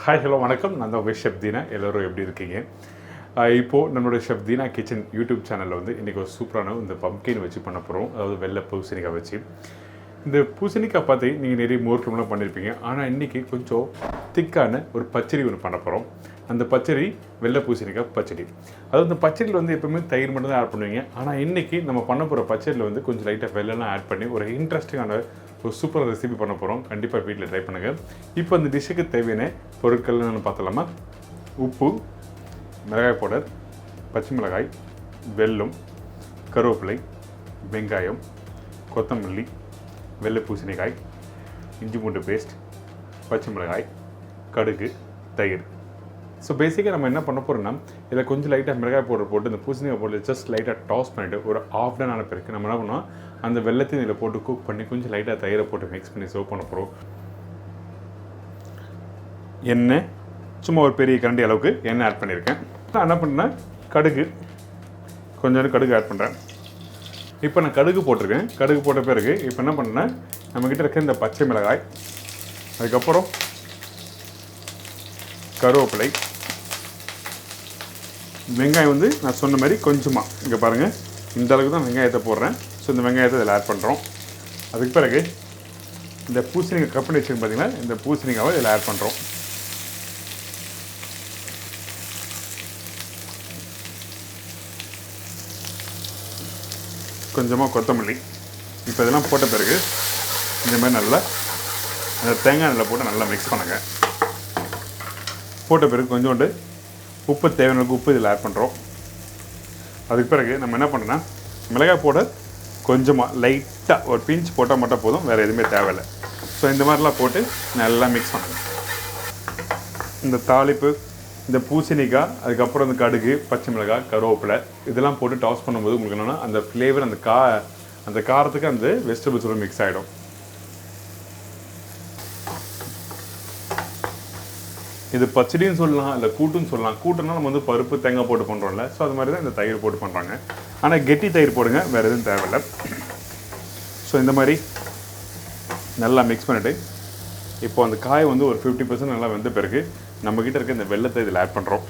Hi hello வணக்கம். நான் தான் உங்கள் ஷெஃப் தீனா. எல்லோரும் எப்படி இருக்கீங்க? இப்போது நம்மளோட ஷெஃப் தீனா கிச்சன் யூடியூப் சேனலில் வந்து இன்றைக்கி ஒரு சூப்பரான இந்த பம்ப்கின் வச்சு பண்ண போகிறோம். அதாவது வெள்ளை பூசணிக்காய் வச்சு. இந்த பூசணிக்காய் பார்த்து நீங்கள் நிறைய மோர்க்குலாம் பண்ணியிருப்பீங்க. ஆனால் இன்றைக்கி கொஞ்சம் திக்கான ஒரு பச்சடி ஒன்று பண்ண போகிறோம். அந்த பச்சடி வெள்ளை பூசணிக்காய் பச்சடி. அதாவது இந்த பச்சடியில் வந்து எப்போவுமே தயிர் மட்டும் தான் ஆட் பண்ணுவீங்க. ஆனால் இன்றைக்கி நம்ம பண்ண போகிற பச்சடியில் வந்து கொஞ்சம் லைட்டாக வெள்ளம்லாம் ஆட் பண்ணி ஒரு இன்ட்ரெஸ்டிங்கான ஒரு சூப்பராக ரெசிபி பண்ண போகிறோம். கண்டிப்பாக வீட்டில் ட்ரை பண்ணுங்கள். இப்போ அந்த டிஷ்ஷுக்கு தேவையான பொருட்கள் நான் பார்த்தலாமா? உப்பு, மிளகாய் பவுடர், பச்சை மிளகாய், வெல்லம், கருவேப்பிலை, வெங்காயம், கொத்தமல்லி, வெள்ளை பூசணிக்காய், இஞ்சி பூண்டு பேஸ்ட், பச்சை மிளகாய், கடுகு, தயிர். ஸோ பேசிக்காக நம்ம என்ன பண்ண போகிறோம்னா, இதில் கொஞ்சம் லைட்டாக மிளகாய் பவுடர் போட்டு இந்த பூசணிக்காய் போட்டு ஜஸ்ட் லைட்டாக டாஸ் பண்ணிவிட்டு ஒரு ஆஃப் டன் ஆன பிறகு நம்ம என்ன பண்ணோம், அந்த வெள்ளத்தையும் இதில் போட்டு குக் பண்ணி கொஞ்சம் லைட்டாக தயிரை போட்டு மிக்ஸ் பண்ணி சர்வ் பண்ண போகிறோம். எண்ணெய் சும்மா ஒரு பெரிய கரண்டி அளவுக்கு எண்ணெய் ஆட் பண்ணியிருக்கேன். நான் என்ன பண்ணேன்னா கடுகு கொஞ்சம் கடுகு ஆட் பண்ணுறேன். இப்போ நான் கடுகு போட்டிருக்கேன். கடுகு போட்ட பிறகு இப்போ என்ன பண்ணேன்னா, நம்மக்கிட்ட இருக்க இந்த பச்சை மிளகாய், அதுக்கப்புறம் கருவேப்பிலை, வெங்காயம் வந்து நான் சொன்ன மாதிரி கொஞ்சமாக இங்கே பாருங்கள், இந்த அளவுக்கு தான் வெங்காயத்தை போடுறேன். ஸோ இந்த வெங்காயத்தை இதில் ஆட் பண்ணுறோம். அதுக்கு பிறகு இந்த பூசணிக்காய் கட் பண்ணி வச்சுருக்கு பார்த்தீங்கன்னா, இந்த பூசணிக்காவை இதில் ஆட் பண்ணுறோம். கொஞ்சமாக கொத்தமல்லி. இப்போ இதெல்லாம் போட்ட பிறகு இந்த மாதிரி நல்லா அந்த தேங்காய் எண்ணெயில் போட்டு நல்லா மிக்ஸ் பண்ணுங்கள். போட்ட பிறகு கொஞ்சோண்டு உப்பு, தேவையான உப்பு இதில் ஆட் பண்ணுறோம். அதுக்கு பிறகு நம்ம என்ன பண்ணுறோன்னா, மிளகாய் பவுடர் கொஞ்சமாக லைட்டாக ஒரு பிஞ்ச் போட்டால் மட்டும் போதும், வேறு எதுவுமே தேவையில்லை. ஸோ இந்த மாதிரிலாம் போட்டு நல்லா மிக்ஸ் பண்ணுங்க. இந்த தாளிப்பு, இந்த பூசணிக்காய், அதுக்கப்புறம் இந்த கடுகு, பச்சை மிளகாய், கருவேப்பிலை இதெல்லாம் போட்டு டாஸ் பண்ணும்போது உங்களுக்கு என்னென்னா அந்த ஃப்ளேவர் அந்த காரத்துக்கு அந்த வெஜிடபிள்ஸோட மிக்ஸ் ஆகிடும். இது பச்சடின்னு சொல்லலாம், இல்லை கூட்டுன்னு சொல்லலாம். கூட்டுன்னா நம்ம வந்து பருப்பு தேங்காய் போட்டு பண்ணுறோம்ல, ஸோ அது மாதிரி தான் இந்த தயிர் போட்டு பண்ணுறாங்க. ஆனால் கெட்டி தயிர் போடுங்க, வேறு எதுவும் தேவையில்லை. ஸோ இந்த மாதிரி நல்லா மிக்ஸ் பண்ணிவிட்டு இப்போ அந்த காய் வந்து ஒரு 50% நல்லா வெந்த பிறகு நம்மக்கிட்ட இருக்க இந்த வெள்ளத்தை இதில் ஆட் பண்ணுறோம்.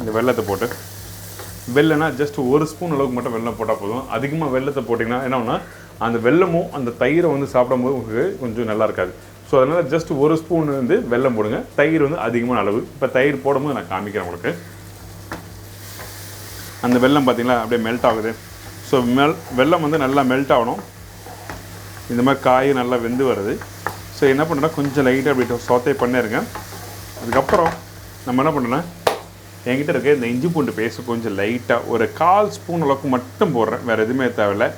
இந்த வெள்ளத்தை போட்டு, வெள்ளம்னா ஜஸ்ட் ஒரு ஸ்பூன் அளவுக்கு மட்டும் வெல்லம் போட்டால் போதும். அதிகமாக வெள்ளத்தை போட்டிங்கன்னா என்ன ஒன்றா, அந்த வெல்லமும் அந்த தயிரை வந்து சாப்பிடும்போது உங்களுக்கு கொஞ்சம் நல்லா இருக்காது. ஸோ அதனால் ஜஸ்ட் ஒரு ஸ்பூன் வந்து வெல்லம் போடுங்க. தயிர் வந்து அதிகமான அளவு. இப்போ தயிர் போடும்போது நான் காமிக்கிறேன் உங்களுக்கு. அந்த வெல்லம் பார்த்திங்களா அப்படியே மெல்ட் ஆகுது. ஸோ வெல்லம் வந்து நல்லா மெல்ட் ஆகணும். இந்த மாதிரி காய் நல்லா வெந்து வருது. ஸோ என்ன பண்ணுறேன்னா, கொஞ்சம் லைட்டாக அப்படி சோத்தே பண்ணிருங்க. அதுக்கப்புறம் நம்ம என்ன பண்ணுறோன்னா, என்கிட்ட இருக்க இந்த இஞ்சி பூண்டு பேஸ்ட் கொஞ்சம் லைட்டாக ஒரு 1/4 ஸ்பூன் அளவுக்கு மட்டும் போடுறேன். வேறு எதுவுமே தேவையில்லை.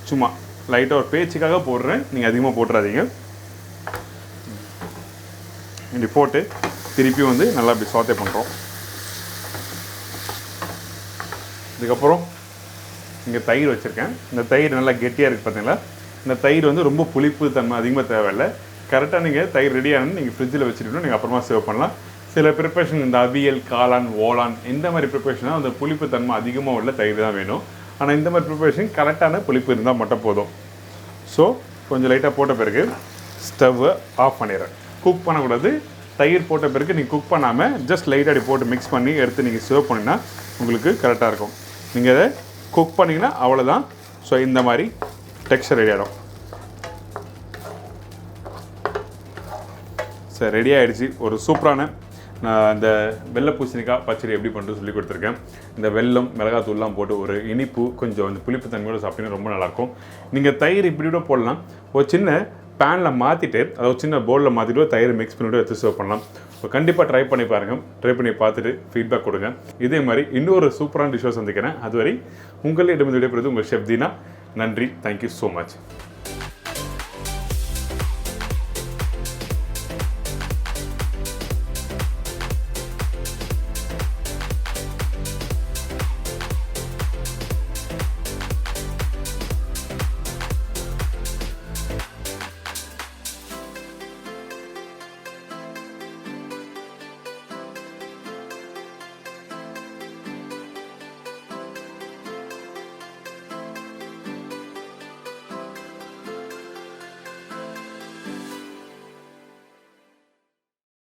சும்மா லைட்டாக ஒரு பேச்சுக்காக போடுறேன், நீங்கள் அதிகமாக போட்டுறாதீங்க. இப்படி போட்டு திருப்பி வந்து நல்லா இப்படி சோத்தே பண்ணுறோம். இதுக்கப்புறம் இங்கே தயிர் வச்சுருக்கேன். இந்த தயிர் நல்லா கெட்டியாக இருக்குது பார்த்தீங்களா. இந்த தயிர் வந்து ரொம்ப புளிப்பு தன்மை அதிகமாக தேவையில்லை. கரெக்டாக நீங்கள் தயிர் ரெடியானு நீங்கள் ஃப்ரிட்ஜில் வச்சுருக்கணும். நீங்கள் அப்புறமா சேவ் பண்ணலாம். சில ப்ரிப்பரேஷன் இந்த அவியல், காளான், ஓலான் இந்த மாதிரி ப்ரிப்பரேஷனாக அந்த புளிப்பு தன்மை அதிகமாக உள்ள தயிர் தான் வேணும். ஆனால் இந்த மாதிரி ப்ரிப்பரேஷன் கரெக்டான புளிப்பு இருந்தால் மட்டும் போதும். ஸோ கொஞ்சம் லைட்டாக போட்ட பிறகு ஸ்டவ்வை ஆஃப் பண்ணிடுறேன். குக் பண்ணக்கூடாது. தயிர் போட்ட பிறகு நீங்கள் குக் பண்ணாமல் ஜஸ்ட் லைட்டாக அப்படி போட்டு மிக்ஸ் பண்ணி எடுத்து நீங்கள் சர்வ் பண்ணிங்கன்னா உங்களுக்கு கரெக்டாக இருக்கும். நீங்கள் அதை குக் பண்ணிங்கன்னா அவ்வளோதான். ஸோ இந்த மாதிரி டெக்ஸ்சர் ரெடி ஆகிடும். சரி, ரெடி ஆகிடுச்சு. ஒரு சூப்பரான இந்த வெள்ளை பூசணிக்காய் பச்சடி எப்படி பண்ணுறது சொல்லி கொடுத்துருக்கேன். இந்த வெல்லம், மிளகாத்தூள்லாம் போட்டு ஒரு இனிப்பு, கொஞ்சம் அந்த புளிப்பு தன்மையோடு சாப்பிட்டீங்கன்னா ரொம்ப நல்லாயிருக்கும். நீங்கள் தயிர் இப்படி கூட போடலாம். ஒரு சின்ன பேனில் மாற்றிட்டு, அதாவது சின்ன பவுலில் மாற்றிட்டு தயிர் மிக்ஸ் பண்ணிவிட்டு எடுத்து சர்வ் பண்ணலாம். கண்டிப்பாக ட்ரை பண்ணி பாருங்கள். ட்ரை பண்ணி பார்த்துட்டு ஃபீட்பேக் கொடுங்க. இதே மாதிரி இன்னொரு சூப்பரான டிஷ்ஷை சந்திக்கிறேன். அதுவரை உங்களிடமிருந்து விடைபெறுவது உங்கள் ஷெஃப் தீனா. நன்றி. Thank you so much.